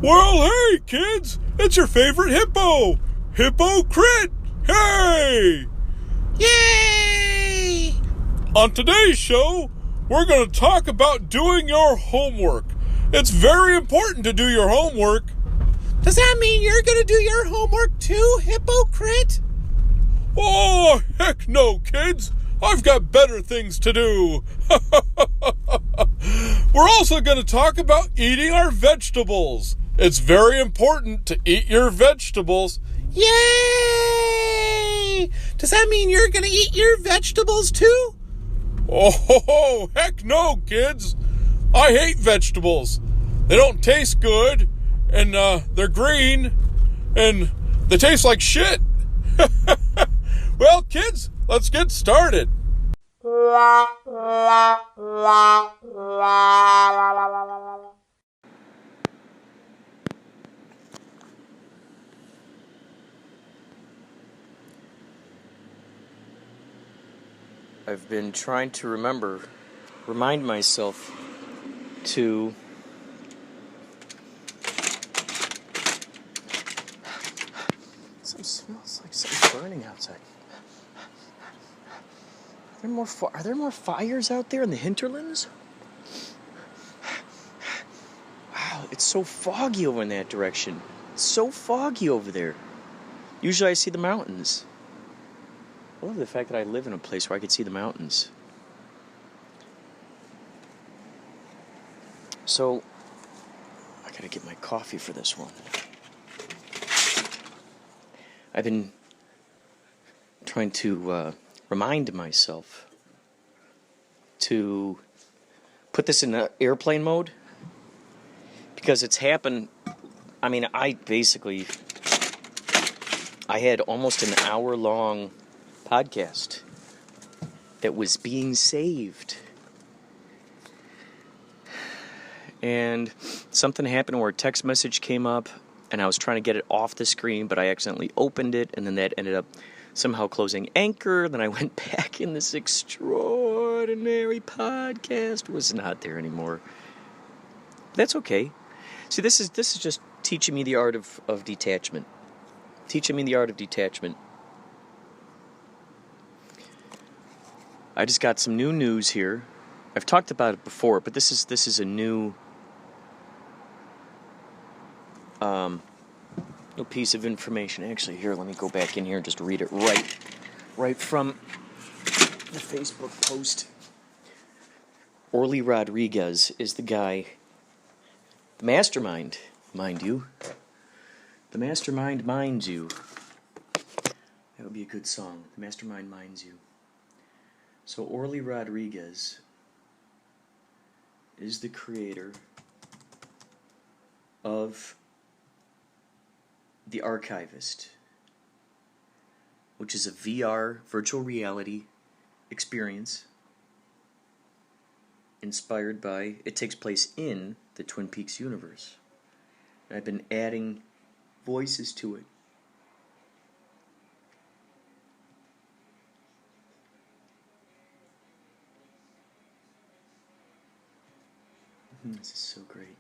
Well, hey, kids, it's your favorite hippo, Hippo Critt. Hey! Yay! On today's show, we're going to talk about doing your homework. It's very important to do your homework. Does that mean you're going to do your homework too, Hippo Critt? Oh, heck no, kids. I've got better things to do. We're also going to talk about eating our vegetables. It's very important to eat your vegetables. Yay! Does that mean you're going to eat your vegetables too? Oh, heck no, kids. I hate vegetables. They don't taste good, and they're green, and they taste like shit. Well, kids, let's get started. I've been trying to remind myself to smells like something burning outside. Are there more fires out there in the hinterlands? Wow, it's so foggy over in that direction. It's so foggy over there. Usually I see the mountains. I love the fact that I live in a place where I could see the mountains. So, I gotta get my coffee for this one. I've been trying to remind myself to put this in airplane mode because it's happened. I mean, I had almost an hour-long podcast that was being saved, and something happened where a text message came up and I was trying to get it off the screen, but I accidentally opened it, and then that ended up somehow closing Anchor. Then I went back, and this extraordinary podcast was not there anymore. That's okay. See, this is just teaching me the art of detachment. Teaching me the art of detachment. I just got some new news here. I've talked about it before, but this is a new piece of information. Actually, here, let me go back in here and just read it right from the Facebook post. Orly Rodriguez is the guy, the mastermind, mind you. The mastermind minds you. That would be a good song. The mastermind minds you. So Orly Rodriguez is the creator of the Archivist, which is a VR virtual reality experience inspired by, it takes place in the Twin Peaks universe. And I've been adding voices to it. This is so great.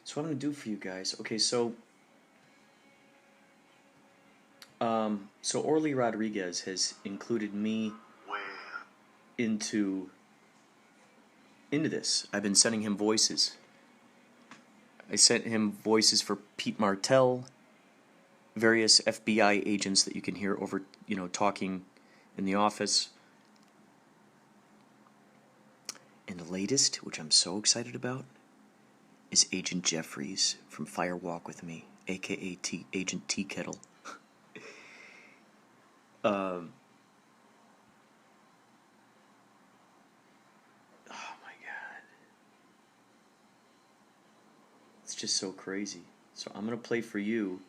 So what I'm going to do for you guys, okay, so Orly Rodriguez has included me into this. I've been sending him voices. I sent him voices for Pete Martell, various FBI agents that you can hear over, talking in the office. And the latest, which I'm so excited about, is Agent Jeffries from Fire Walk With Me, a.k.a. Agent Tea Kettle. It's just so crazy. So I'm going to play for you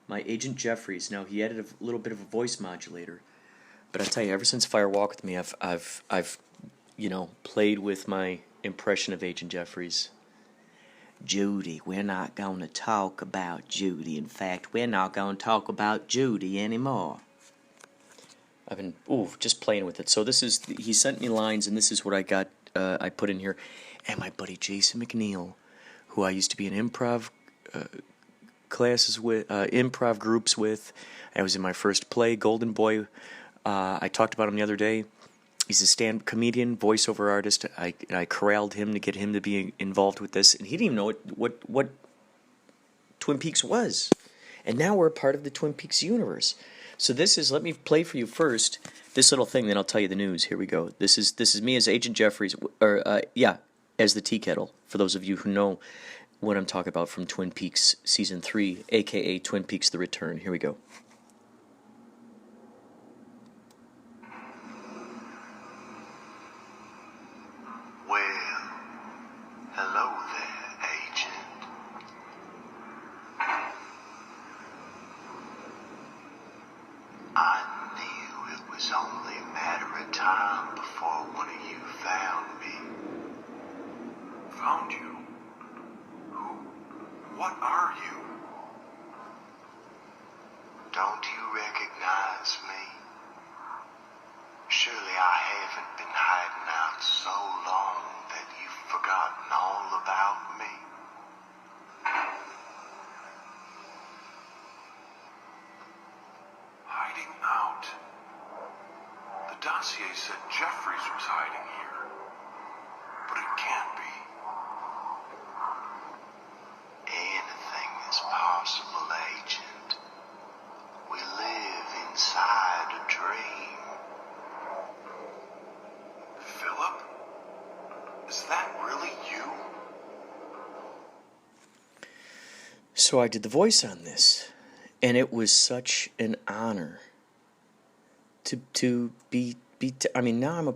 my Agent Jeffries. Now, he added a little bit of a voice modulator. But I tell you, ever since Fire Walk With Me, I've played with my impression of Agent Jeffries. Judy, we're not going to talk about Judy. In fact, we're not going to talk about Judy anymore. I've been just playing with it. So he sent me lines, and this is what I got. I put in here, and my buddy Jason McNeil, who I used to be in improv classes with, improv groups with. I was in my first play, Golden Boy. I talked about him the other day. He's a stand-up comedian, voiceover artist. I corralled him to get him to be involved with this, and he didn't even know what Twin Peaks was. And now we're a part of the Twin Peaks universe. So let me play for you first this little thing, then I'll tell you the news. Here we go. This is me as Agent Jeffries, as the tea kettle, for those of you who know what I'm talking about from Twin Peaks Season 3, a.k.a. Twin Peaks The Return. Here we go. So I did the voice on this, and it was such an honor to be. I mean, now I'm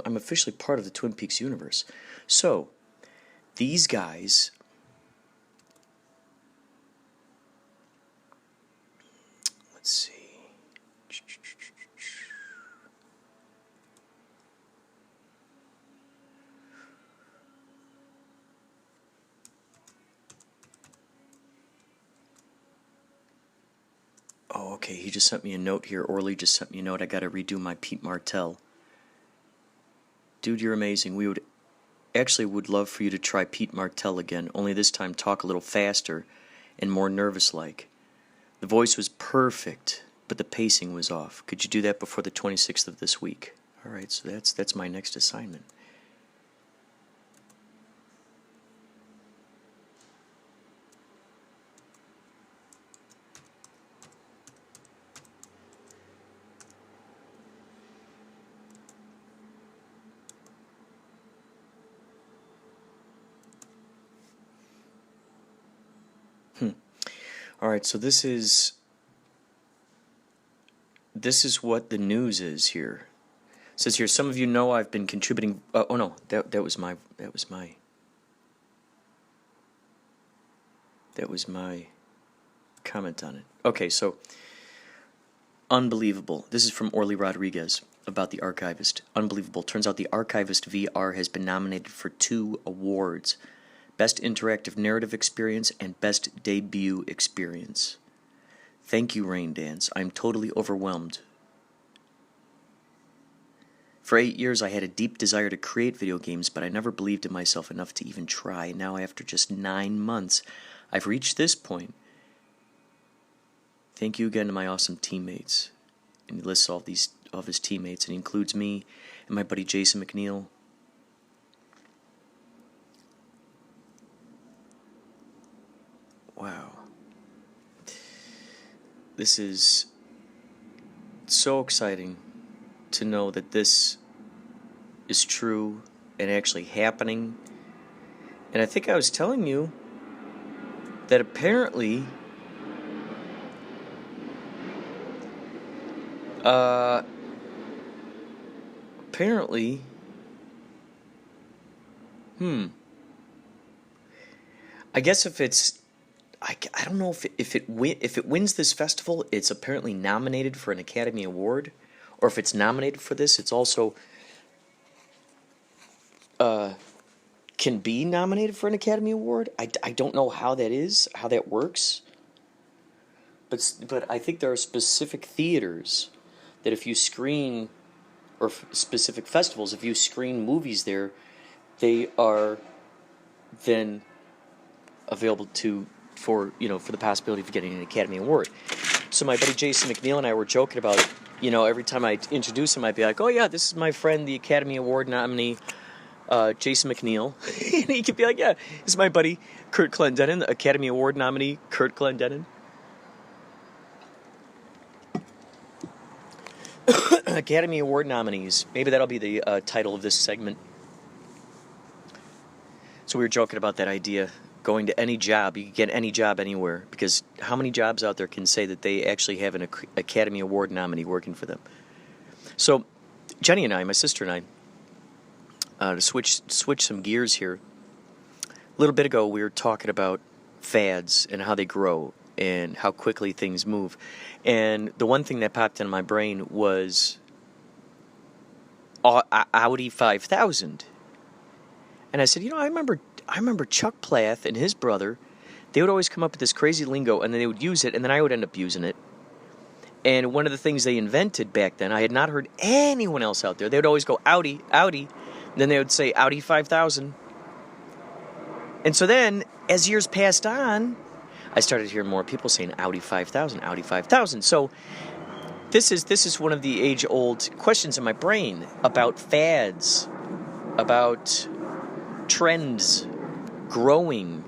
I'm officially part of the Twin Peaks universe. So these guys, let's see. Oh, okay, he just sent me a note here. Orly just sent me a note. I got to redo my Pete Martell. Dude, you're amazing. We would love for you to try Pete Martell again, only this time talk a little faster and more nervous-like. The voice was perfect, but the pacing was off. Could you do that before the 26th of this week? All right, so that's my next assignment. All right, so this is what the news is here. It says here, some of you know I've been contributing. Oh no, that was my comment on it. Okay, so unbelievable. This is from Orly Rodriguez about the Archivist. Unbelievable. Turns out the Archivist VR has been nominated for 2 awards. Best Interactive Narrative Experience and Best Debut Experience. Thank you, Rain Dance. I'm totally overwhelmed. For 8 years, I had a deep desire to create video games, but I never believed in myself enough to even try. Now, after just 9 months, I've reached this point. Thank you again to my awesome teammates. And he lists all of his teammates, and he includes me and my buddy Jason McNeil. Wow. This is so exciting to know that this is true and actually happening. And I think I was telling you that apparently I guess if it's, I don't know if it wins this festival, it's apparently nominated for an Academy Award, or if it's nominated for this, it's also can be nominated for an Academy Award. I don't know how that is, how that works. But I think there are specific theaters that if you screen, or specific festivals, if you screen movies there, they are then available for the possibility of getting an Academy Award. So my buddy Jason McNeil and I were joking about, every time I introduce him, I'd be like, oh yeah, this is my friend, the Academy Award nominee, Jason McNeil. And he could be like, yeah, this is my buddy Critt Clendenin, the Academy Award nominee Critt Clendenin. Academy Award nominees. Maybe that'll be the title of this segment. So we were joking about that idea. Going to any job, you can get any job anywhere. Because how many jobs out there can say that they actually have an Academy Award nominee working for them? So Jenny and I, my sister and I, to switch some gears here. A little bit ago, we were talking about fads and how they grow and how quickly things move. And the one thing that popped into my brain was Audi 5000. And I said, I remember Chuck Plath and his brother, they would always come up with this crazy lingo, and then they would use it, and then I would end up using it. And one of the things they invented back then, I had not heard anyone else out there. They would always go, Audi, Audi. And then they would say, Audi 5000. And so then, as years passed on, I started hearing more people saying Audi 5000, Audi 5000. So this is one of the age-old questions in my brain about fads, about trends growing.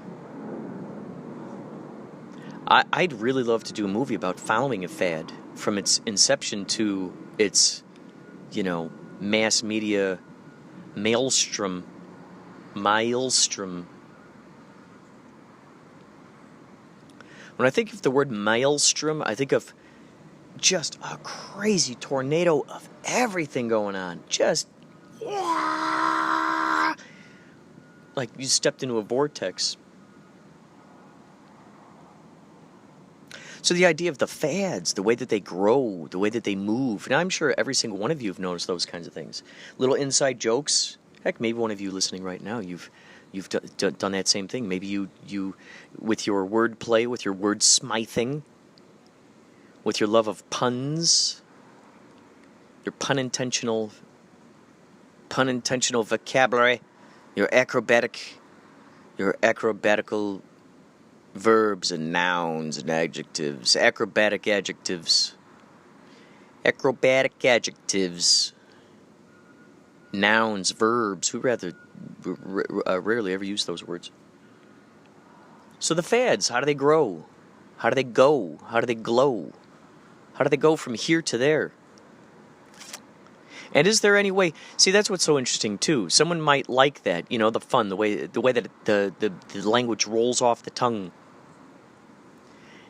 I'd really love to do a movie about following a fad from its inception to its, mass media maelstrom. When I think of the word maelstrom, I think of just a crazy tornado of everything going on. Just, like you stepped into a vortex. So the idea of the fads, the way that they grow, the way that they move, and I'm sure every single one of you have noticed those kinds of things. Little inside jokes. Heck, maybe one of you listening right now, you've done that same thing. Maybe you with your word play, with your word smithing, with your love of puns, your pun intentional vocabulary, your acrobatical verbs and nouns and adjectives, acrobatic adjectives, nouns, verbs. Who rarely ever use those words. So the fads, how do they grow? How do they go? How do they glow? How do they go from here to there? And is there any way? See, that's what's so interesting too. Someone might like that, the fun, the way that the language rolls off the tongue.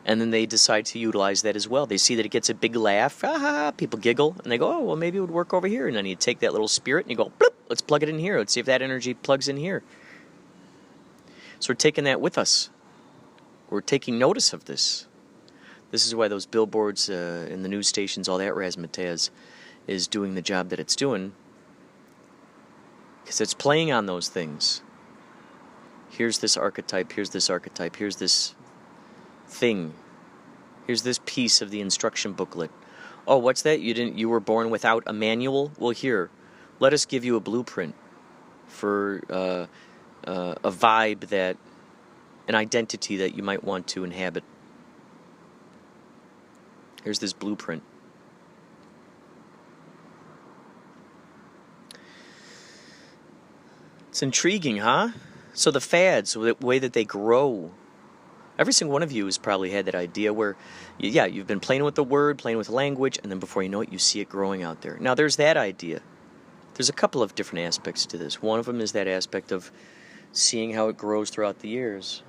And then they decide to utilize that as well. They see that it gets a big laugh. People giggle. And they go, oh, well, maybe it would work over here. And then you take that little spirit and you go, bloop, let's plug it in here. Let's see if that energy plugs in here. So we're taking that with us. We're taking notice of this. This is why those billboards in the news stations, all that razzmatazz, is doing the job that it's doing. Because it's playing on those things. Here's this archetype, here's this archetype, here's this thing. Here's this piece of the instruction booklet. Oh, what's that? You were born without a manual? Well, here, let us give you a blueprint for a vibe an identity that you might want to inhabit. Here's this blueprint. It's intriguing, huh? So the fads, the way that they grow. Every single one of you has probably had that idea where, you've been playing with the word, playing with language, and then before you know it, you see it growing out there. Now, there's that idea. There's a couple of different aspects to this. One of them is that aspect of seeing how it grows throughout the years.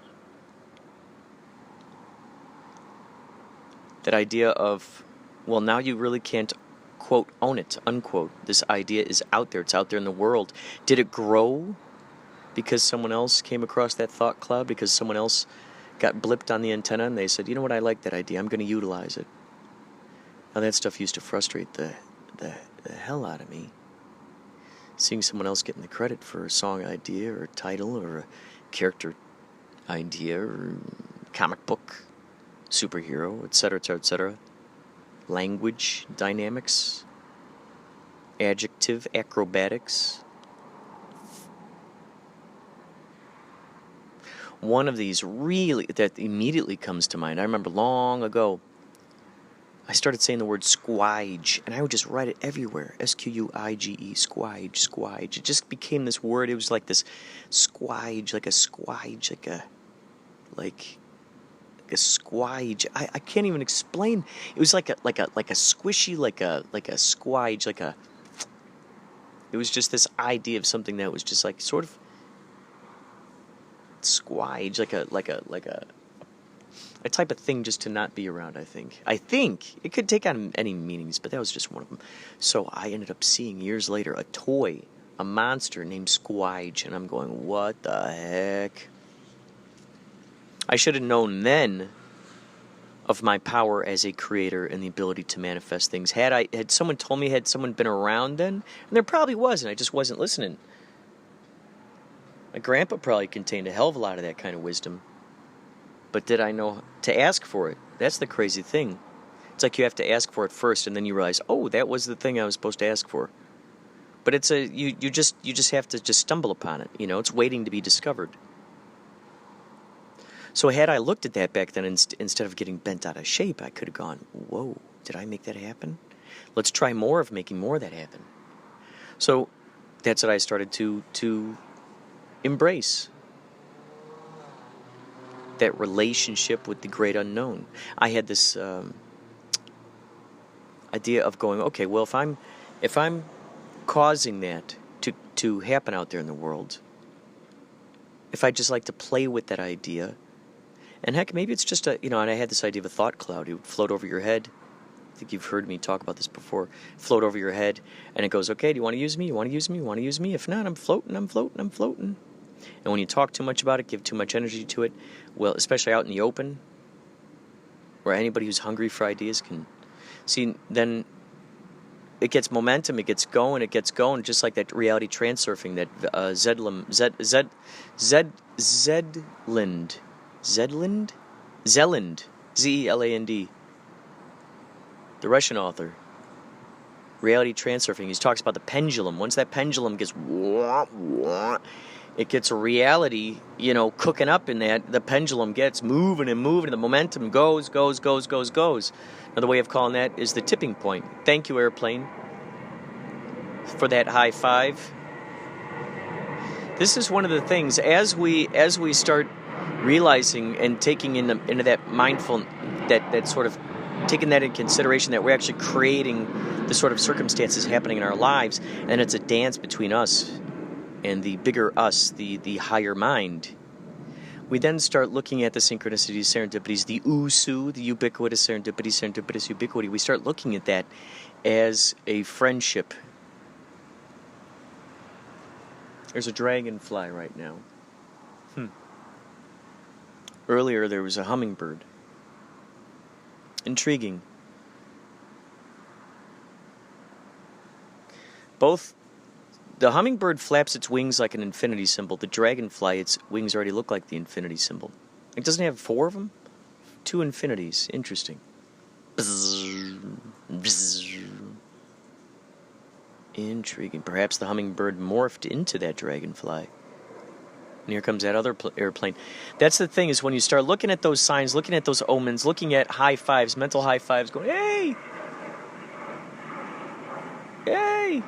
That idea of, well, now you really can't, quote, own it, unquote. This idea is out there. It's out there in the world. Did it grow because someone else came across that thought cloud, because someone else got blipped on the antenna and they said, you know what, I like that idea, I'm going to utilize it. Now that stuff used to frustrate the hell out of me. Seeing someone else getting the credit for a song idea or a title or a character idea or comic book, superhero, etc., etc., etc. Language, dynamics, adjective, acrobatics. One of these really, that immediately comes to mind, I remember long ago, I started saying the word squige, and I would just write it everywhere. S-Q-U-I-G-E, squige, squige. It just became this word. It was like this squige, like a squige, like a squige. I can't even explain. It was like a squishy, like a squige, it was just this idea of something that was just like sort of squige, like a type of thing just to not be around, I think. It could take on any meanings, but that was just one of them. So I ended up seeing years later a toy, a monster named Squige, and I'm going, what the heck? I should have known then of my power as a creator and the ability to manifest things. Had someone told me, had someone been around then, and there probably was, and I just wasn't listening. My grandpa probably contained a hell of a lot of that kind of wisdom. But did I know to ask for it? That's the crazy thing. It's like you have to ask for it first, and then you realize, oh, that was the thing I was supposed to ask for. But it's you just have to just stumble upon it. It's waiting to be discovered. So had I looked at that back then, instead of getting bent out of shape, I could have gone, whoa, did I make that happen? Let's try more of making more of that happen. So that's what I started to embrace. That relationship with the great unknown. I had this idea of going, okay, well, if I'm causing that to happen out there in the world, if I just like to play with that idea, and heck, maybe it's just and I had this idea of a thought cloud. It would float over your head. I think you've heard me talk about this before. Float over your head, and it goes, okay, do you want to use me? You want to use me? You want to use me? If not, I'm floating. And when you talk too much about it, give too much energy to it, well, especially out in the open, where anybody who's hungry for ideas can see, then it gets momentum, it gets going, just like that reality transurfing that Zeland, Z-E-L-A-N-D, the Russian author, reality transurfing. He talks about the pendulum. Once that pendulum gets it gets a reality, cooking up in that. The pendulum gets moving, and the momentum goes. Another way of calling that is the tipping point. Thank you, airplane, for that high five. This is one of the things, as we start realizing and taking into that mindful, that sort of taking that in consideration, that we're actually creating the sort of circumstances happening in our lives, and it's a dance between us and the bigger us, the higher mind. We then start looking at the synchronicities, serendipities, the USU, the ubiquitous serendipitous ubiquity. We start looking at that as a friendship. There's a dragonfly right now. Earlier there was a hummingbird. Intriguing. Both. The hummingbird flaps its wings like an infinity symbol. The dragonfly, its wings already look like the infinity symbol. It doesn't have 4 of them? 2 infinities. Interesting. Intriguing. Perhaps the hummingbird morphed into that dragonfly. And here comes that other airplane. That's the thing, is when you start looking at those signs, looking at those omens, looking at high fives, mental high fives, going, hey! Hey!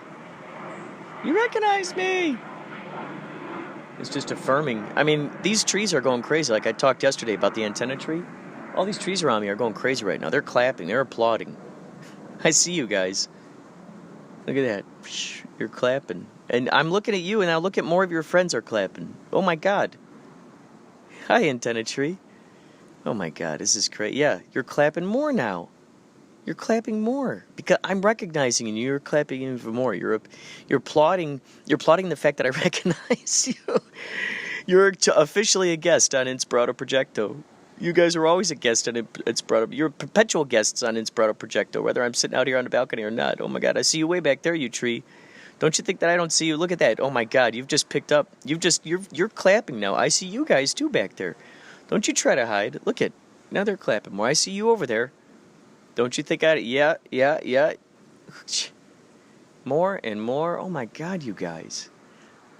You recognize me! It's just affirming. I mean, these trees are going crazy. Like I talked yesterday about the antenna tree. All these trees around me are going crazy right now. They're clapping. They're applauding. I see you guys. Look at that. You're clapping. And I'm looking at you, and I look at more of your friends are clapping. Oh, my God. Hi, antenna tree. Oh, my God. This is crazy. Yeah, you're clapping more now. You're clapping more because I'm recognizing you. You're clapping even more. You're applauding. You're applauding the fact that I recognize you. You're officially a guest on Inspirado Projecto. You guys are always a guest on Inspirado. You're perpetual guests on Inspirado Projecto, whether I'm sitting out here on the balcony or not. Oh my God, I see you way back there, you tree. Don't you think that I don't see you? Look at that. Oh my God, you've just picked up. You're clapping now. I see you guys too back there. Don't you try to hide. Look at now they're clapping more. I see you over there. Don't you think yeah. More and more. Oh my God, you guys.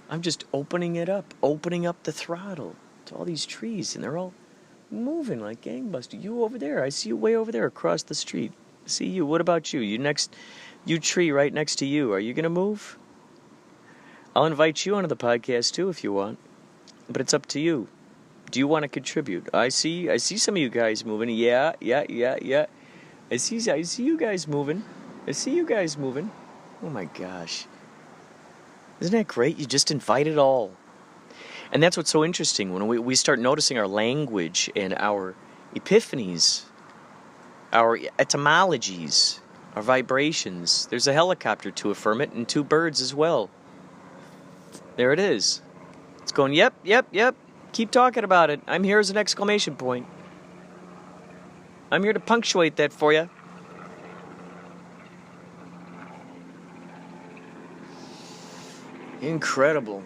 I'm just opening up the throttle to all these trees, and they're all moving like gangbusters. You over there. I see you way over there across the street. See you. What about you? You tree right next to you. Are you going to move? I'll invite you onto the podcast too if you want, but it's up to you. Do you want to contribute? I see some of you guys moving. Yeah. I see you guys moving. Oh my gosh. Isn't that great? You just invite it all. And that's what's so interesting when we start noticing our language and our epiphanies, our etymologies, our vibrations. There's a helicopter to affirm it and two birds as well. There it is. It's going, yep. Keep talking about it. I'm here as an exclamation point. I'm here to punctuate that for you. Incredible.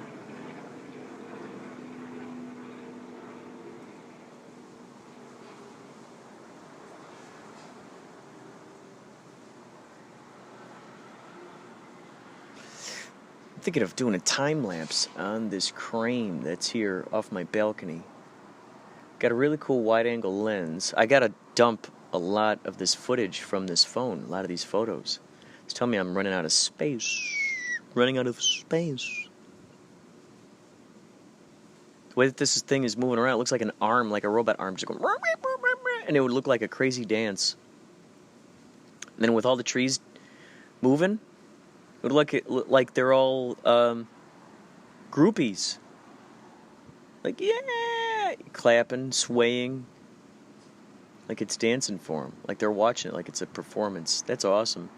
I'm thinking of doing a time lapse on this crane that's here off my balcony. Got a really cool wide angle lens. I gotta dump a lot of this footage from this phone, a lot of these photos. It's telling me I'm running out of space. The way that this thing is moving around, it looks like an arm, like a robot arm, just going, and it would look like a crazy dance. And then with all the trees moving, it would look like they're all groupies. Like, yeah, clapping, swaying, like it's dancing for them, like they're watching it, like it's a performance. That's awesome.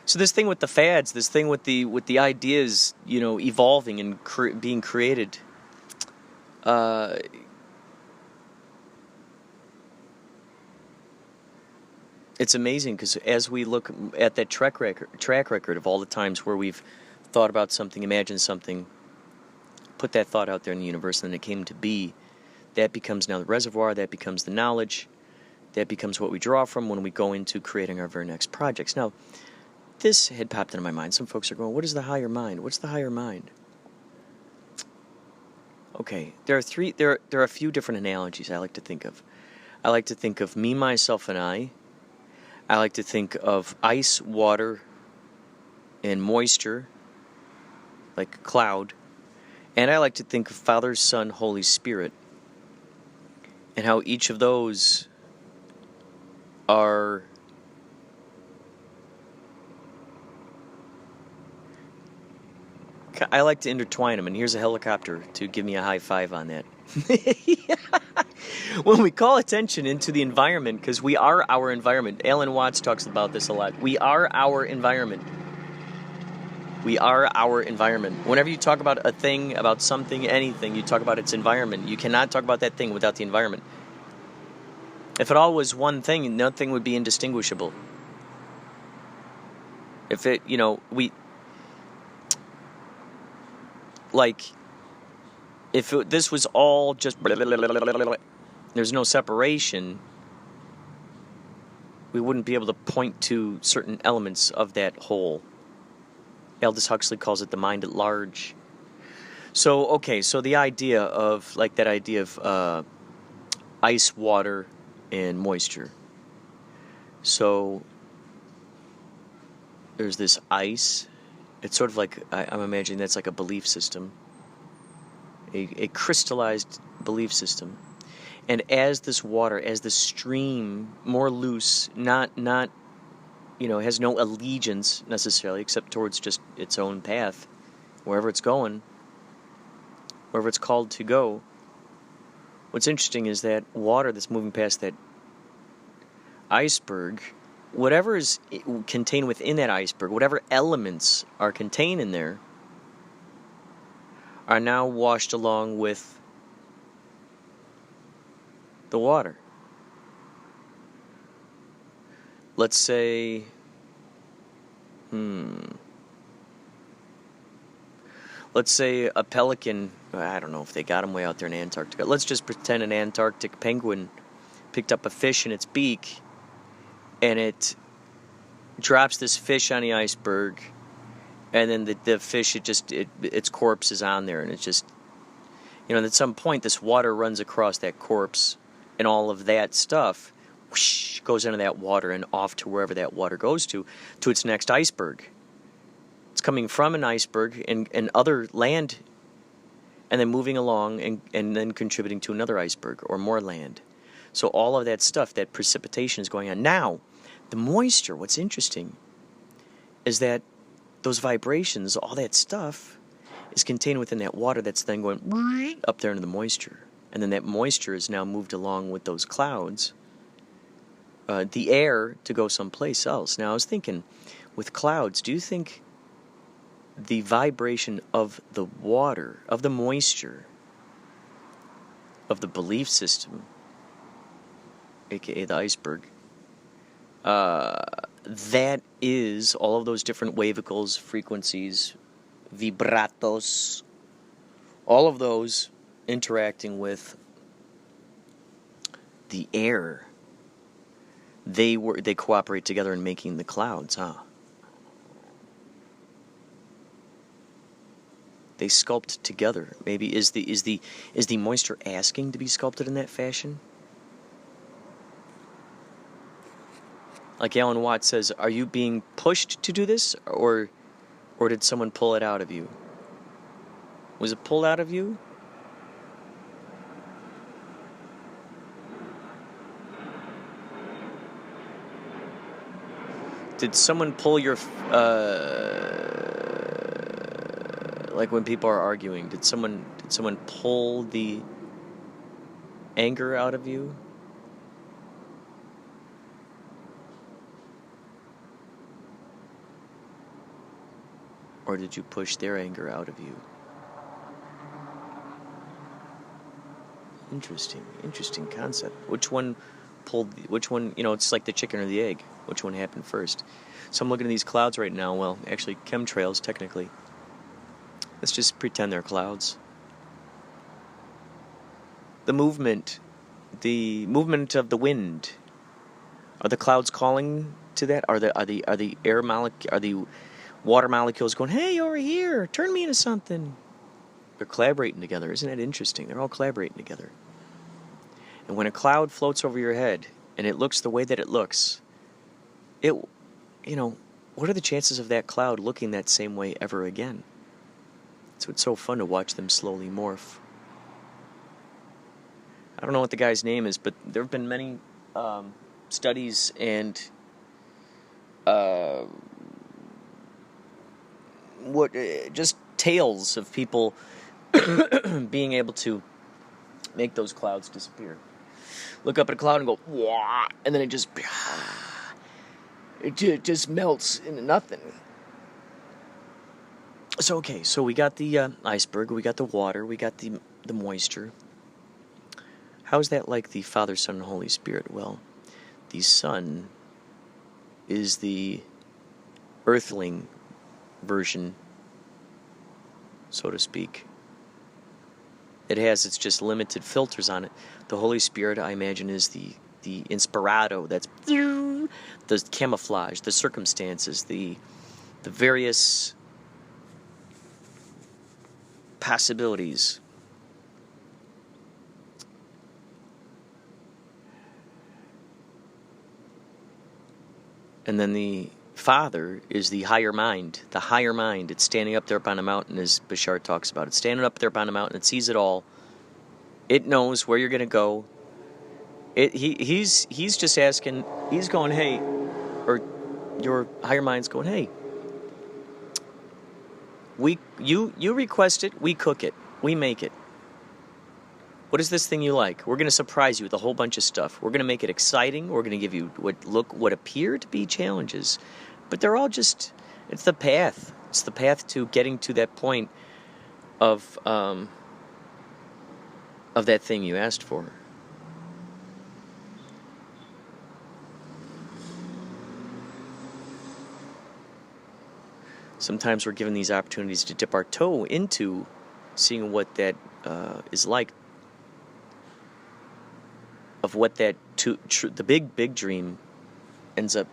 So this thing with the fads, this thing with the ideas, evolving and being created, it's amazing because as we look at that track record of all the times where we've thought about something, imagined something, put that thought out there in the universe, and then it came to be, that becomes now the reservoir, that becomes the knowledge, that becomes what we draw from when we go into creating our very next projects. Now, this had popped into my mind. Some folks are going, what is the higher mind? What's the higher mind? Okay, there are a few different analogies I like to think of. I like to think of me, myself, and I. I like to think of ice, water, and moisture, like a cloud. And I like to think of Father, Son, Holy Spirit, and how each of those are I like to intertwine them, and here's a helicopter to give me a high five on that. When we call attention into the environment, because we are our environment. Alan Watts talks about this a lot. We are our environment. We are our environment. Whenever you talk about a thing, about something, anything, you talk about its environment. You cannot talk about that thing without the environment. If it all was one thing, nothing would be indistinguishable. If it, this was all just there's no separation, we wouldn't be able to point to certain elements of that whole. Aldous Huxley calls it the mind at large. So the idea of, ice, water, and moisture. So there's this ice. It's sort of like, I'm imagining that's like a belief system, a crystallized belief system. And as this water, as the stream, more loose, not has no allegiance necessarily, except towards just its own path, wherever it's going, wherever it's called to go. What's interesting is that water that's moving past that iceberg, whatever is contained within that iceberg, whatever elements are contained in there, are now washed along with the water. Let's say, let's say a pelican, I don't know if they got him way out there in Antarctica. Let's just pretend an Antarctic penguin picked up a fish in its beak, and it drops this fish on the iceberg, and then the fish, its corpse is on there, and it's just, and at some point this water runs across that corpse, and all of that stuff whoosh, goes into that water and off to wherever that water goes to its next iceberg. It's coming from an iceberg and other land, and then moving along and then contributing to another iceberg or more land. So all of that stuff, that precipitation is going on. Now, the moisture, what's interesting is that those vibrations, all that stuff, is contained within that water that's then going up there into the moisture. And then that moisture is now moved along with those clouds, the air, to go someplace else. Now, I was thinking, with clouds, do you think the vibration of the water, of the moisture, of the belief system, aka the iceberg, that is all of those different wavicles, frequencies, vibratos, all of those interacting with the air, they cooperate together in making the clouds, huh? They sculpt together. Maybe is the moisture asking to be sculpted in that fashion? Like Alan Watts says, are you being pushed to do this, or did someone pull it out of you? Was it pulled out of you? Did someone pull your, like when people are arguing, did someone pull the anger out of you? Or did you push their anger out of you? Interesting concept. Which one, it's like the chicken or the egg. Which one happened first? So I'm looking at these clouds right now. Well, actually, chemtrails, technically. Let's just pretend they're clouds. The movement of the wind. Are the clouds calling to that? Are the air molecules, are the water molecules going, hey, over here, turn me into something? They're collaborating together. Isn't that interesting? They're all collaborating together. And when a cloud floats over your head and it looks the way that it looks, what are the chances of that cloud looking that same way ever again? So it's so fun to watch them slowly morph. I don't know what the guy's name is, but there have been many studies and just tales of people being able to make those clouds disappear. Look up at a cloud and go, wah, and then it just melts into nothing. So we got the iceberg, we got the water, we got the moisture. How is that like the Father, Son, and Holy Spirit? Well, the Son is the earthling version, so to speak. It has its just limited filters on it. The Holy Spirit, I imagine, is the Inspirado. That's the camouflage, the circumstances, the various possibilities. And then the Father is the higher mind. The higher mind. It's standing up there up on a mountain, as Bashar talks about. It's standing up there up on a mountain. It sees it all. It knows where you're going to go. He's just asking. He's going, hey, or your higher mind's going, hey. You request it. We cook it. We make it. What is this thing you like? We're going to surprise you with a whole bunch of stuff. We're going to make it exciting. We're going to give you what appear to be challenges. But they're all just, it's the path. It's the path to getting to that point of that thing you asked for. Sometimes we're given these opportunities to dip our toe into seeing what that is like, of what that the big dream ends up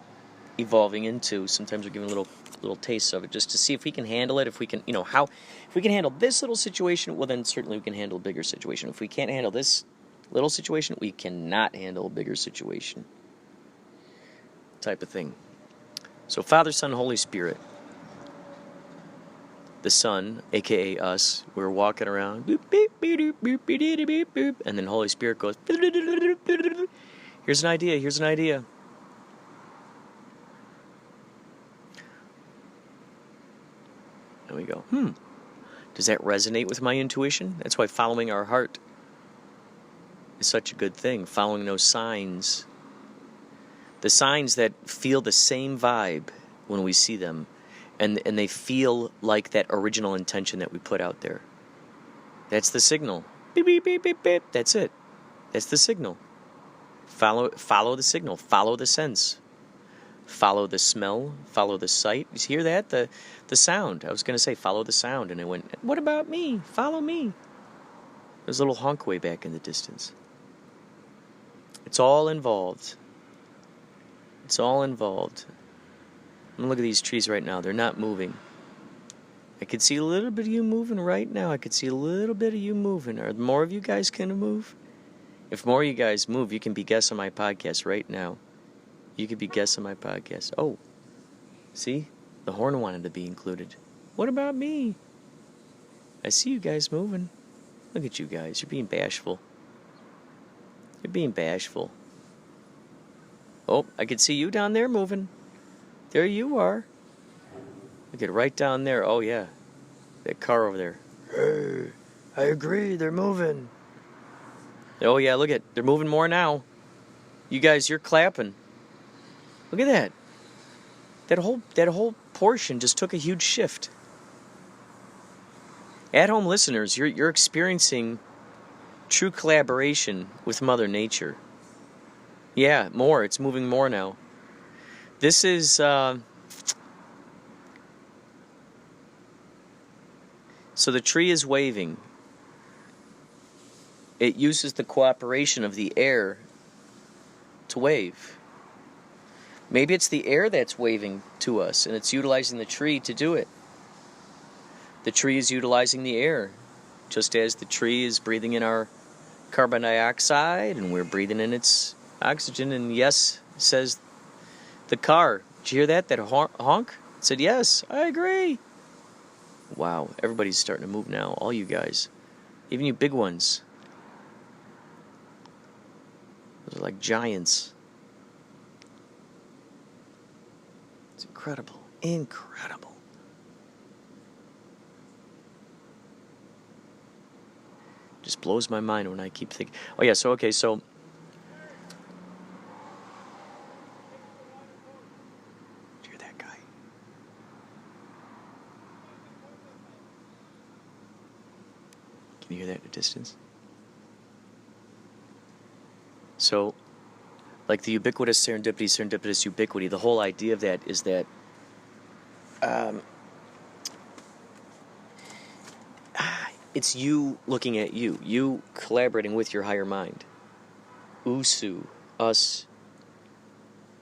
evolving into. Sometimes we're given little tastes of it just to see if we can handle it. If we can, if we can handle this little situation, well, then certainly we can handle a bigger situation. If we can't handle this little situation, we cannot handle a bigger situation. Type of thing. So Father, Son, Holy Spirit. The Son, a.k.a. us, we're walking around, boop, beep, beep, boop, boop, beep, beep, beep, boop, and then Holy Spirit goes, here's an idea. There we go. Does that resonate with my intuition? That's why following our heart is such a good thing. Following those signs. The signs that feel the same vibe when we see them. And they feel like that original intention that we put out there. That's the signal. Beep, beep, beep, beep, beep. That's it. That's the signal. Follow the signal. Follow the sense. Follow the smell. Follow the sight. You hear that? The sound. I was going to say follow the sound. And I went, what about me? Follow me. There's a little honk way back in the distance. It's all involved. It's all involved. Look at these trees right now. They're not moving. I could see a little bit of you moving right now. I could see a little bit of you moving. Are more of you guys going to move? If more of you guys move, you can be guests on my podcast right now. You could be guests on my podcast. Oh, see? The horn wanted to be included. What about me? I see you guys moving. Look at you guys. You're being bashful. You're being bashful. Oh, I could see you down there moving. There you are. Look at it right down there. Oh, yeah. That car over there. Hey, I agree. They're moving. Oh, yeah. Look at. They're moving more now. You guys, you're clapping. Look at that. That whole portion just took a huge shift. At-home listeners, you're experiencing true collaboration with Mother Nature. Yeah, more. It's moving more now. This is, so the tree is waving. It uses the cooperation of the air to wave. Maybe it's the air that's waving to us, and it's utilizing the tree to do it. The tree is utilizing the air, just as the tree is breathing in our carbon dioxide, and we're breathing in its oxygen, and yes, says the car. Did you hear that? That honk? It said, yes, I agree. Wow, everybody's starting to move now. All you guys. Even you big ones. Those are like giants. It's incredible. Incredible. Just blows my mind when I keep thinking. Oh, yeah, so, okay, so. Can you hear that in the distance? So, like the ubiquitous serendipitous ubiquity, the whole idea of that is that it's you looking at you collaborating with your higher mind. Usu, us,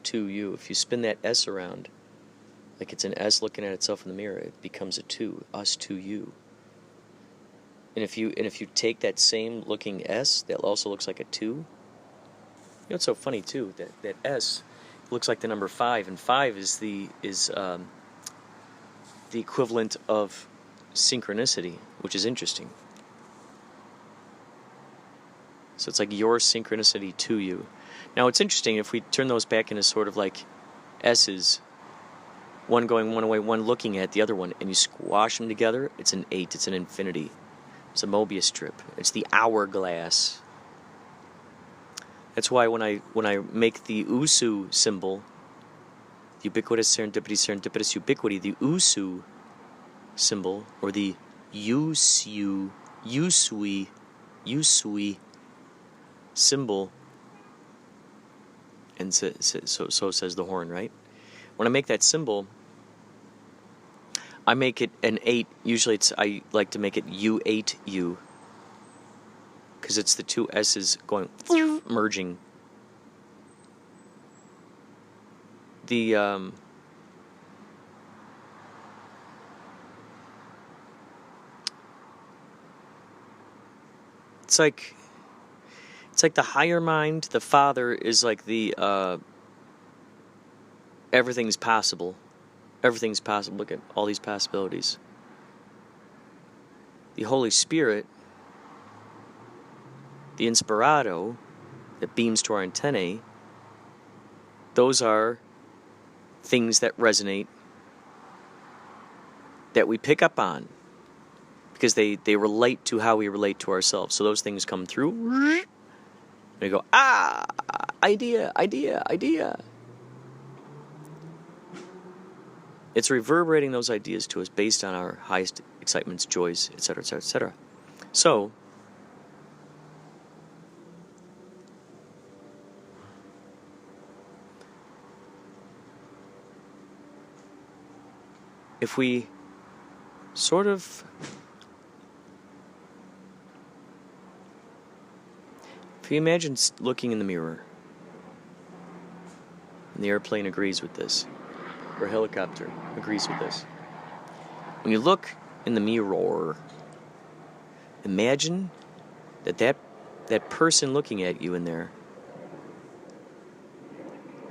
to you. If you spin that S around, like it's an S looking at itself in the mirror, it becomes a two, us to you. And if you take that same looking S that also looks like a 2, you know it's so funny too that S looks like the number 5, and 5 is the equivalent of synchronicity, which is interesting. So it's like your synchronicity to you. Now it's interesting if we turn those back into sort of like S's, one going one way, one looking at the other one, and you squash them together, it's an 8, it's an infinity. It's a Mobius strip. It's the hourglass. That's why when I make the USU symbol, ubiquitous serendipitous ubiquity, the USU symbol, or the USUI symbol, and so says the horn, right? When I make that symbol, I make it an 8. Usually I like to make it U8U, because it's the two S's going merging. It's like the higher mind. The Father is like the everything's possible. Everything's possible. Look at all these possibilities. The Holy Spirit, the Inspirado, that beams to our antennae, those are things that resonate, that we pick up on, because they relate to how we relate to ourselves. So those things come through, and we go, idea. It's reverberating those ideas to us based on our highest excitements, joys, etc., etc., etc. So, if we sort of if you imagine looking in the mirror, and the airplane agrees with this, or a helicopter agrees with this. When you look in the mirror, imagine that person looking at you in there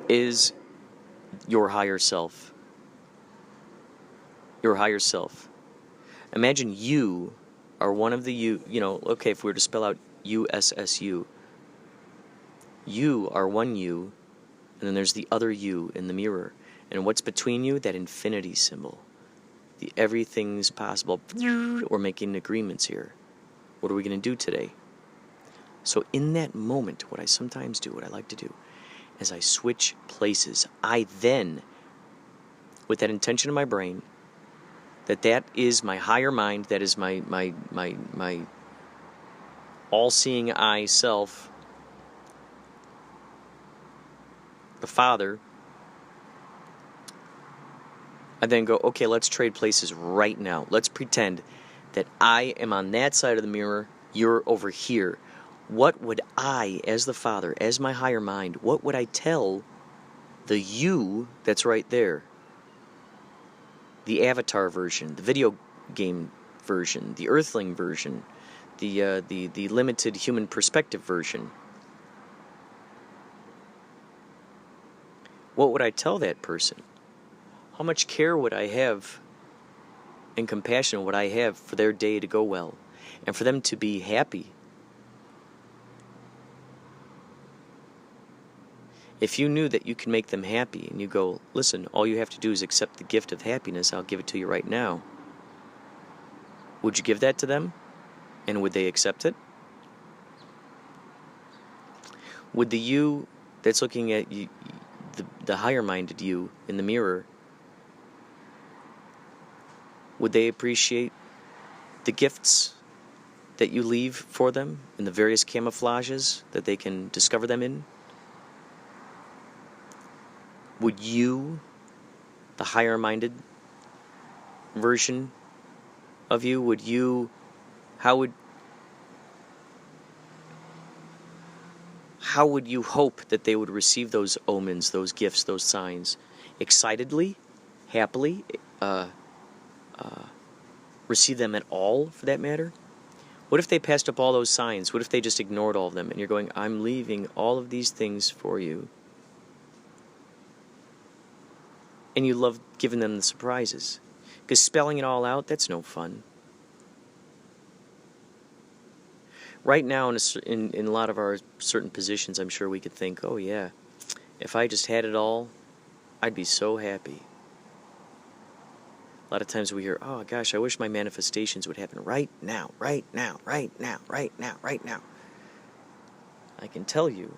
is your higher self. Your higher self. Imagine you are one of the okay, if we were to spell out USSU, you are one you, and then there's the other you in the mirror. And what's between you? That infinity symbol. The everything's possible. We're making agreements here. What are we going to do today? So in that moment, what I sometimes do, what I like to do, is I switch places. I then, with that intention in my brain, that is my higher mind, that is my all-seeing eye self, the Father, I then go, okay, let's trade places right now. Let's pretend that I am on that side of the mirror, you're over here. What would I, as the Father, as my higher mind, what would I tell the you that's right there? The avatar version, the video game version, the earthling version, the limited human perspective version. What would I tell that person? How much care would I have and compassion would I have for their day to go well and for them to be happy? If you knew that you can make them happy and you go, listen, all you have to do is accept the gift of happiness, I'll give it to you right now. Would you give that to them? And would they accept it? Would the you that's looking at you, the higher-minded you in the mirror, would they appreciate the gifts that you leave for them and the various camouflages that they can discover them in? Would you, the higher-minded version of you, how would you hope that they would receive those omens, those gifts, those signs? Excitedly? Happily? Receive them at all, for that matter? What if they passed up all those signs? What if they just ignored all of them? And you're going, I'm leaving all of these things for you. And you love giving them the surprises. Because spelling it all out, that's no fun. Right now, in a lot of our certain positions, I'm sure we could think, oh yeah, if I just had it all, I'd be so happy. A lot of times we hear, oh gosh, I wish my manifestations would happen right now, right now, right now, right now, right now. I can tell you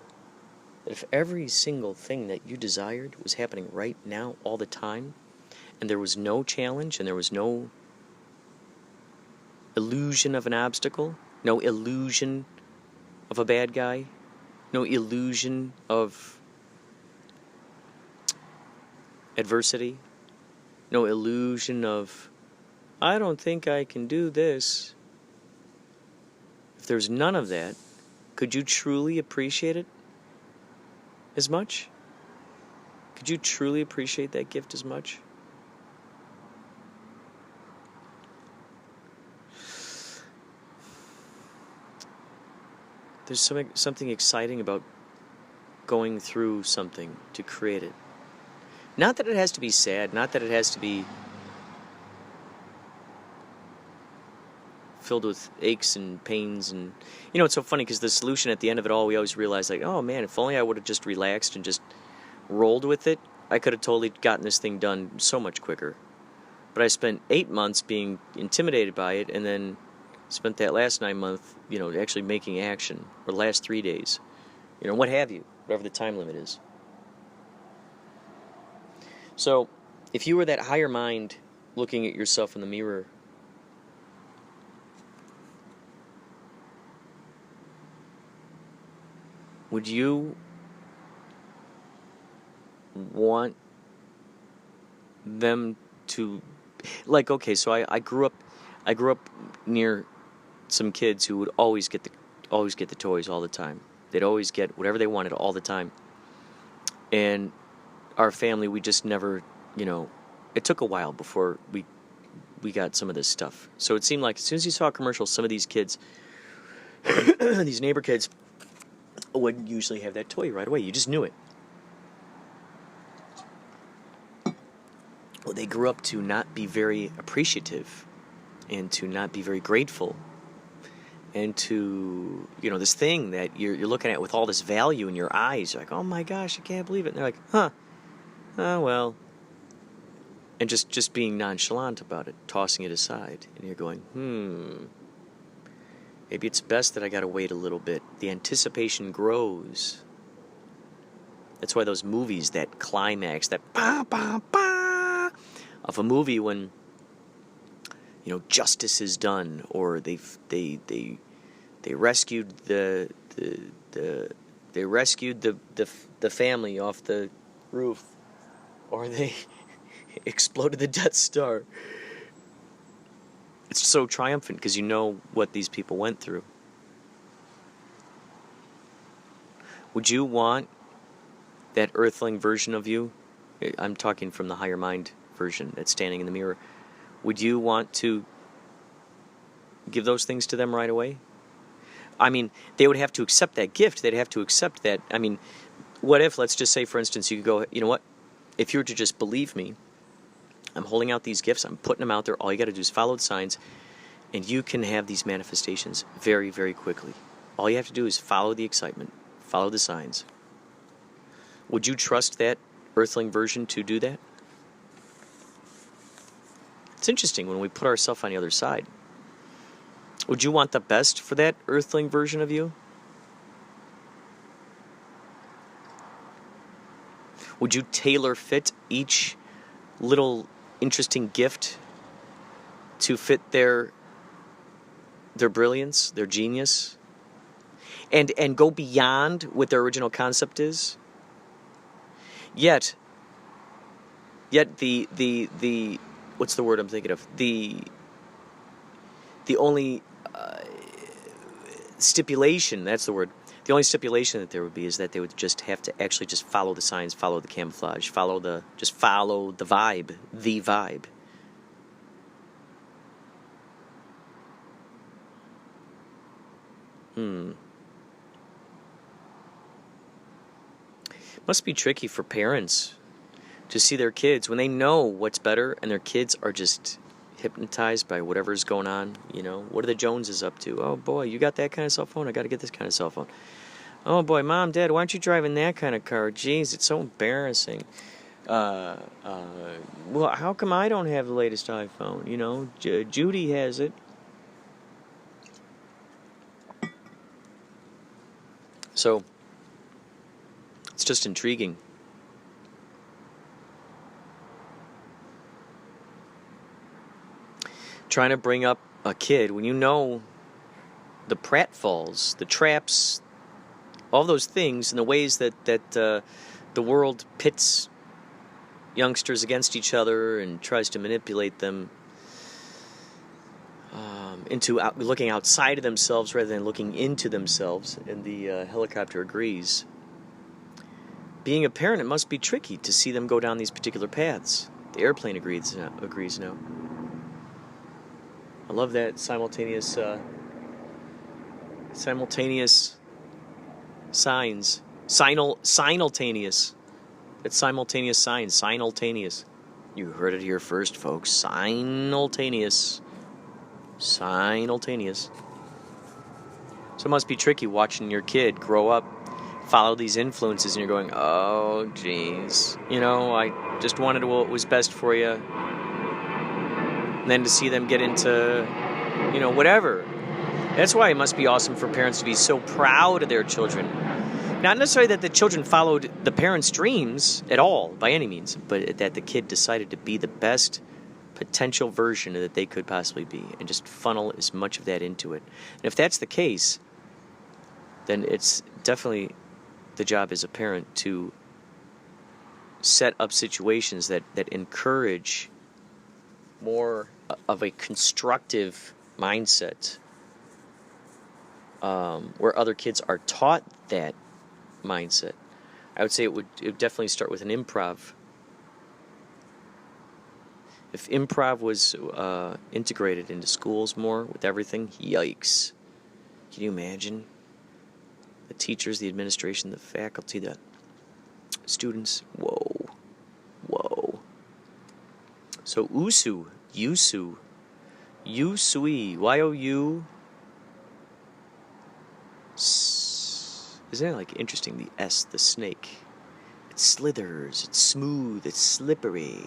that if every single thing that you desired was happening right now, all the time, and there was no challenge and there was no illusion of an obstacle, no illusion of a bad guy, no illusion of adversity, no illusion of, I don't think I can do this. If there's none of that, could you truly appreciate it as much? Could you truly appreciate that gift as much? There's something exciting about going through something to create it. Not that it has to be sad, not that it has to be filled with aches and pains. And it's so funny because the solution at the end of it all, we always realize, like, oh man, if only I would have just relaxed and just rolled with it, I could have totally gotten this thing done so much quicker. But I spent 8 months being intimidated by it, and then spent that last 9 months, actually making action, or the last 3 days, what have you, whatever the time limit is. So, if you were that higher mind looking at yourself in the mirror, would you want them to, like, okay, so I grew up near some kids who would always get the toys all the time. They'd always get whatever they wanted all the time. And our family, we just never, it took a while before we got some of this stuff. So it seemed like as soon as you saw a commercial, some of these kids, these neighbor kids, would usually have that toy right away. You just knew it. Well, they grew up to not be very appreciative and to not be very grateful. And to, this thing that you're looking at with all this value in your eyes. You're like, oh my gosh, I can't believe it. And they're like, oh, well. And just being nonchalant about it, tossing it aside. And you're going, maybe it's best that I got to wait a little bit. The anticipation grows. That's why those movies, that climax, that ba-ba-ba of a movie when justice is done, or they rescued the family off the roof, or they exploded the Death Star. It's so triumphant because you know what these people went through. Would you want that earthling version of you? I'm talking from the higher mind version that's standing in the mirror. Would you want to give those things to them right away? I mean, they would have to accept that gift. They'd have to accept that. I mean, what if, let's just say, for instance, you could go, you know what? If you were to just believe me, I'm holding out these gifts. I'm putting them out there. All you got to do is follow the signs, and you can have these manifestations very, very quickly. All you have to do is follow the excitement, follow the signs. Would you trust that earthling version to do that? It's interesting when we put ourselves on the other side. Would you want the best for that earthling version of you? Would you tailor fit each little interesting gift to fit their brilliance, their genius, and go beyond what their original concept is? Yet the what's the word I'm thinking of? The only stipulation, that's the word. The only stipulation that there would be is that they would just have to actually just follow the signs, follow the camouflage, follow the vibe, the vibe. Must be tricky for parents to see their kids when they know what's better and their kids are just hypnotized by whatever's going on. What are the Joneses up to? Oh boy, you got that kind of cell phone? I got to get this kind of cell phone. Oh boy, Mom, Dad, why aren't you driving that kind of car? Jeez, it's so embarrassing. Well, how come I don't have the latest iPhone? You know, Judy has it. So, it's just intriguing. Trying to bring up a kid when you know the pratfalls, the traps, all those things, and the ways that the world pits youngsters against each other and tries to manipulate them into looking outside of themselves rather than looking into themselves, and the helicopter agrees. Being a parent, it must be tricky to see them go down these particular paths. The airplane agrees now. I love that simultaneous signs. Simultaneous. It's simultaneous signs. Simultaneous. You heard it here first, folks. Simultaneous. Simultaneous. So it must be tricky watching your kid grow up, follow these influences, and you're going, oh, jeez. You know, I just wanted what was best for you. And then to see them get into, you know, whatever. That's why it must be awesome for parents to be so proud of their children. Not necessarily that the children followed the parents' dreams at all, by any means, but that the kid decided to be the best potential version that they could possibly be, and just funnel as much of that into it. And if that's the case, then it's definitely the job as a parent to set up situations that encourage more of a constructive mindset, where other kids are taught that mindset. I would say it would definitely start with an improv. If improv was integrated into schools more with everything, yikes. Can you imagine? The teachers, the administration, the faculty, the students. Whoa. So Usui, Y-O-U. Isn't that like interesting? The S, the snake. It slithers, it's smooth, it's slippery.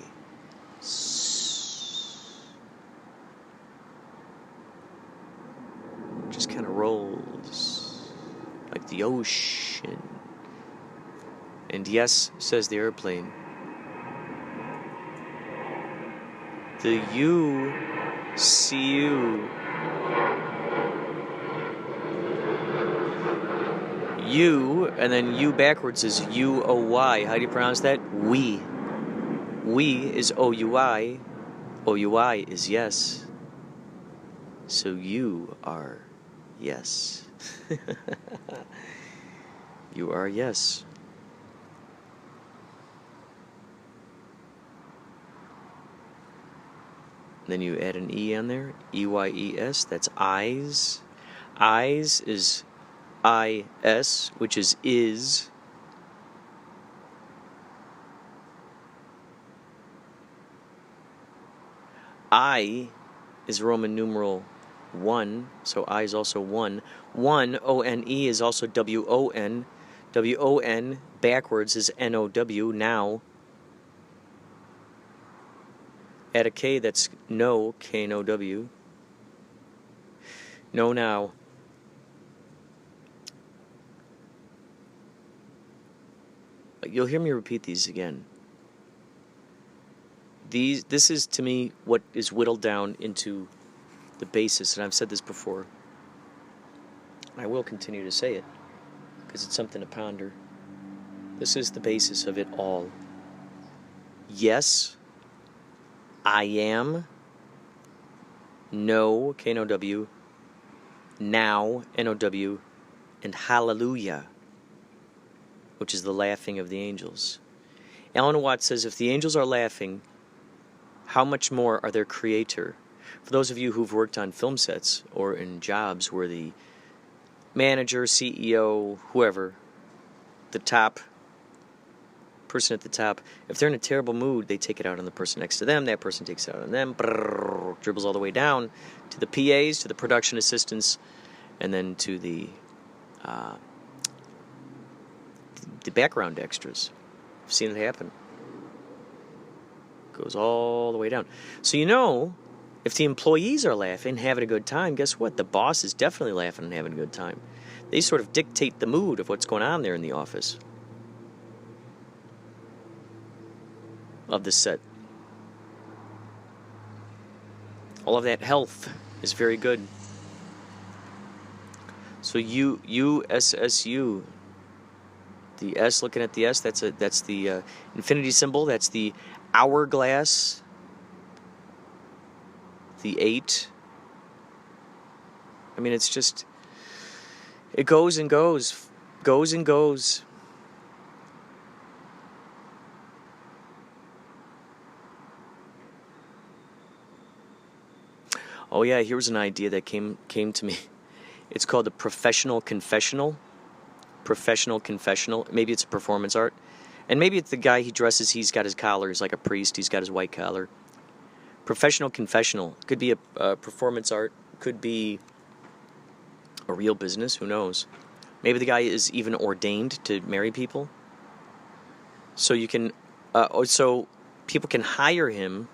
Just kind of rolls like the ocean. And yes, says the airplane. The U, C-U. U, and then U backwards is U-O-Y. How do you pronounce that? We. We is O-U-I. O-U-I is yes. So you are yes. You are yes. Then you add an E on there. E-Y-E-S. That's eyes. Eyes is I-S, which is. I is Roman numeral 1, so I is also 1. 1, O-N-E, is also W-O-N. W-O-N backwards is N-O-W, now. Add a K, that's no, K-N-O-W. No, now. You'll hear me repeat these again. This is, to me, what is whittled down into the basis, and I've said this before. I will continue to say it, because it's something to ponder. This is the basis of it all. Yes, I am. No, K-N-O-W. Now, N-O-W. And hallelujah, which is the laughing of the angels. Alan Watts says, if the angels are laughing, how much more are their creator? For those of you who've worked on film sets or in jobs where the manager, CEO, whoever, the top person at the top, if they're in a terrible mood, they take it out on the person next to them. That person takes it out on them. Brrr, dribbles all the way down to the PAs, to the production assistants, and then to the background extras. I've seen it happen. Goes all the way down. So you know, if the employees are laughing, having a good time, guess what? The boss is definitely laughing and having a good time. They sort of dictate the mood of what's going on there in the office of the set. All of that health is very good. So USSU, the S, looking at the S, that's the infinity symbol. That's the hourglass. The 8. I mean, it's just, it goes and goes, goes and goes. Oh yeah, here's an idea that came to me. It's called the professional confessional. Professional confessional. Maybe it's a performance art. And maybe it's the guy he dresses, he's got his collar, he's like a priest, he's got his white collar. Professional confessional. Could be a performance art. Could be a real business, who knows. Maybe the guy is even ordained to marry people. So you can, so people can hire him.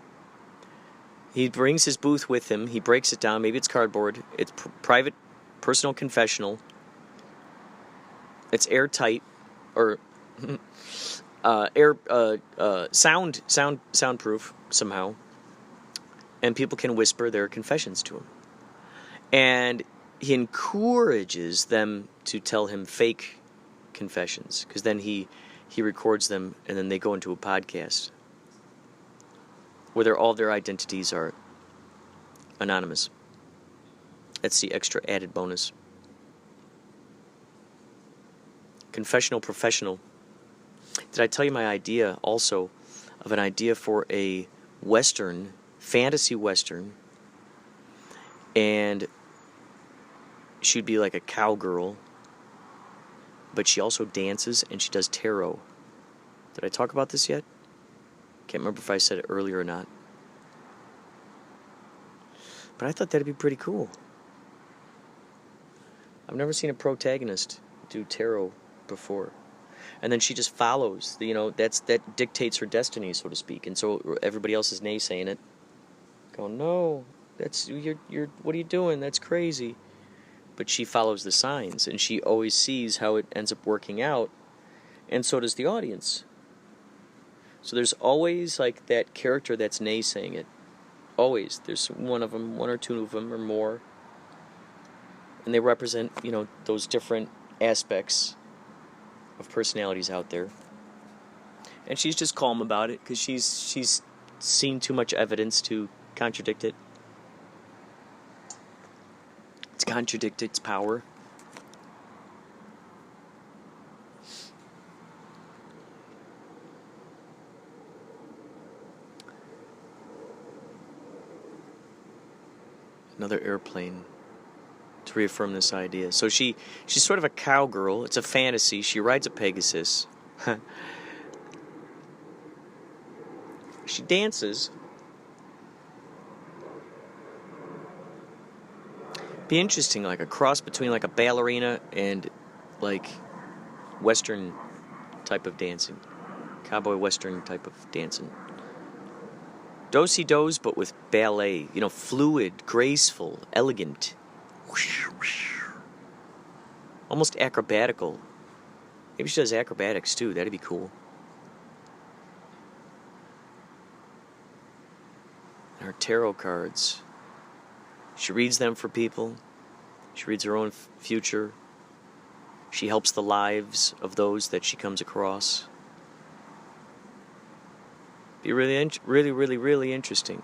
He brings his booth with him. He breaks it down. Maybe it's cardboard. It's private, personal confessional. It's airtight, or soundproof somehow. And people can whisper their confessions to him. And he encourages them to tell him fake confessions, because then he records them, and then they go into a podcast where all their identities are anonymous. That's the extra added bonus. Confessional professional. Did I tell you my idea also of an idea for a Western, fantasy Western, and she'd be like a cowgirl, but she also dances and she does tarot. Did I talk about this yet? Can't remember if I said it earlier or not. But I thought that'd be pretty cool. I've never seen a protagonist do tarot before. And then she just follows, that dictates her destiny, so to speak. And so everybody else is naysaying it. Going, no, you're what are you doing? That's crazy. But she follows the signs, and she always sees how it ends up working out, and so does the audience. So there's always like that character that's naysaying it. Always. There's one of them, one or two of them or more. And they represent, those different aspects of personalities out there. And she's just calm about it because she's seen too much evidence to contradict it. It's contradict its power. Another airplane to reaffirm this idea. So she's sort of a cowgirl. It's a fantasy. She rides a Pegasus. She dances. Be interesting, like a cross between like a ballerina and like Western type of dancing. Cowboy Western type of dancing. Do-si-dos, but with ballet. Fluid, graceful, elegant. Almost acrobatical. Maybe she does acrobatics too. That'd be cool. And her tarot cards. She reads them for people. She reads her own future. She helps the lives of those that she comes across. Be really, really, really, really interesting.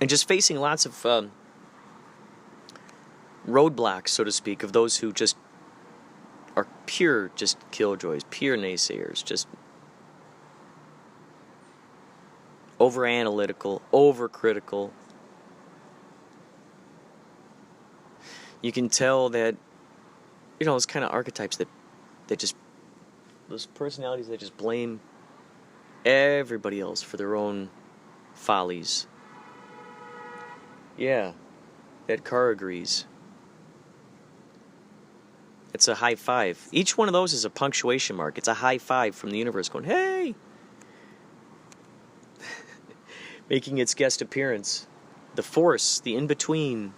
And just facing lots of roadblocks, so to speak, of those who just are pure just killjoys, pure naysayers, just over-analytical, over-critical. You can tell that, those kind of archetypes that just, those personalities that just blame everybody else for their own follies. Yeah, that car agrees. It's a high five. Each one of those is a punctuation mark. It's a high five from the universe going, hey! making its guest appearance. The force, the in-between.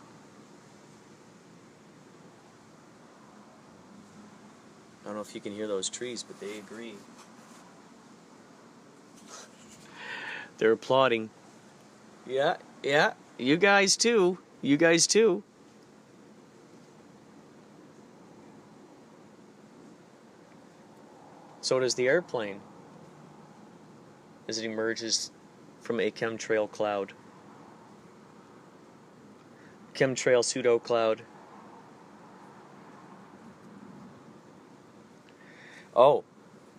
I don't know if you can hear those trees, but they agree. They're applauding. Yeah, yeah, you guys too. You guys too. So does the airplane as it emerges from a chemtrail cloud. Chemtrail pseudo cloud. Oh,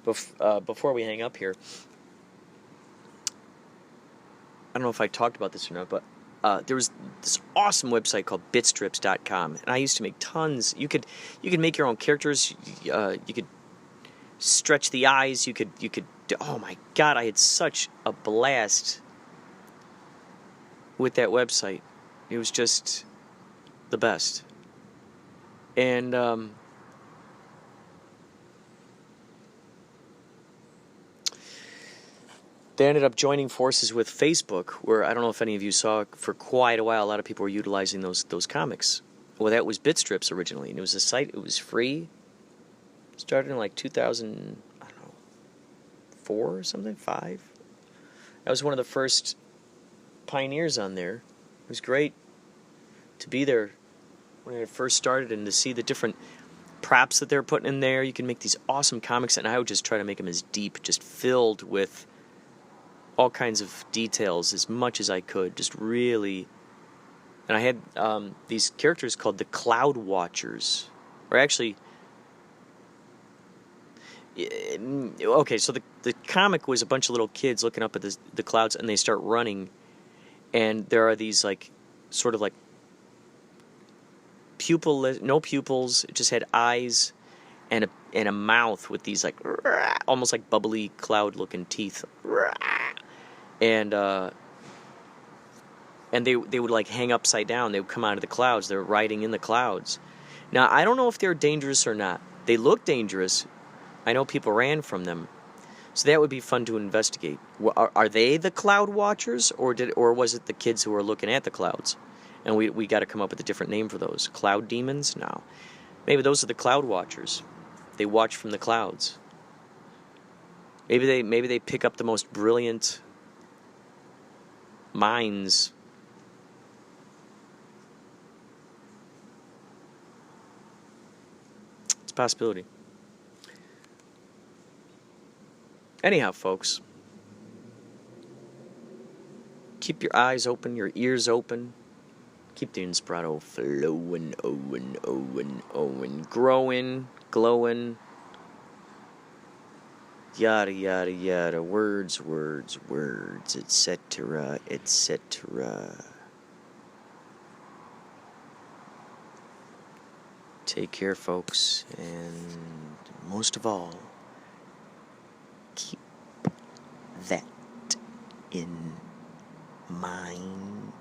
before we hang up here, I don't know if I talked about this or not, but there was this awesome website called bitstrips.com, and I used to make tons. You could make your own characters. You could stretch the eyes. You could. Oh my God, I had such a blast with that website. It was just the best. And they ended up joining forces with Facebook, where I don't know if any of you saw, for quite a while, a lot of people were utilizing those comics. Well, that was Bitstrips originally, and it was a site. It was free. It started in like 2000, I don't know, 4 or something, 5. I was one of the first pioneers on there. It was great to be there when it first started and to see the different props that they're putting in there. You can make these awesome comics, and I would just try to make them as deep, just filled with all kinds of details as much as I could, just really. And I had these characters called the Cloud Watchers, or actually, okay, so the comic was a bunch of little kids looking up at the clouds, and they start running, and there are these like sort of like no pupils, it just had eyes and a mouth with these like almost like bubbly cloud looking teeth. And they would like hang upside down. They would come out of the clouds. They were riding in the clouds. Now, I don't know if they're dangerous or not. They look dangerous. I know people ran from them. So that would be fun to investigate. Are they the Cloud Watchers, or was it the kids who were looking at the clouds? And we got to come up with a different name for those. Cloud Demons? No. Maybe those are the Cloud Watchers. They watch from the clouds. Maybe they pick up the most brilliant minds. It's a possibility. Anyhow, folks, keep your eyes open, your ears open. Keep the Inspirado flowing, growing, glowing. Yada, yada, yada. Words, etc., etc. Take care, folks, and most of all, keep that in mind.